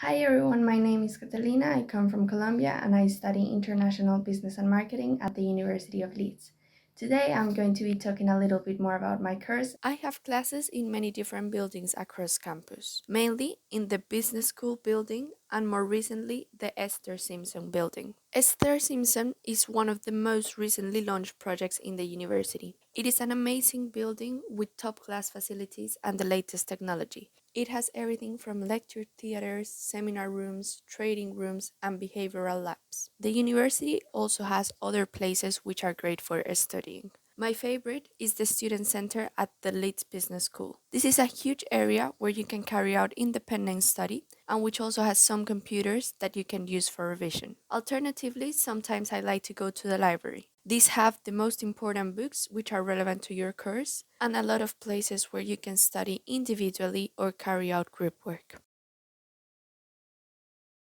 Hi everyone, my name is Catalina. I come from Colombia and I study international business and marketing at the University of Leeds. Today I'm going to be talking a little bit more about my course. I have classes in many different buildings across campus, mainly in the business school building and more recently the Esther Simpson building. Esther Simpson is one of the most recently launched projects in the university. It is an amazing building with top class facilities and the latest technology. It has everything from lecture theaters, seminar rooms, trading rooms, and behavioral labs. The university also has other places which are great for studying. My favorite is the student center at the Leeds Business School. This is a huge area where you can carry out independent study and which also has some computers that you can use for revision. Alternatively, sometimes I like to go to the library. These have the most important books which are relevant to your course and a lot of places where you can study individually or carry out group work.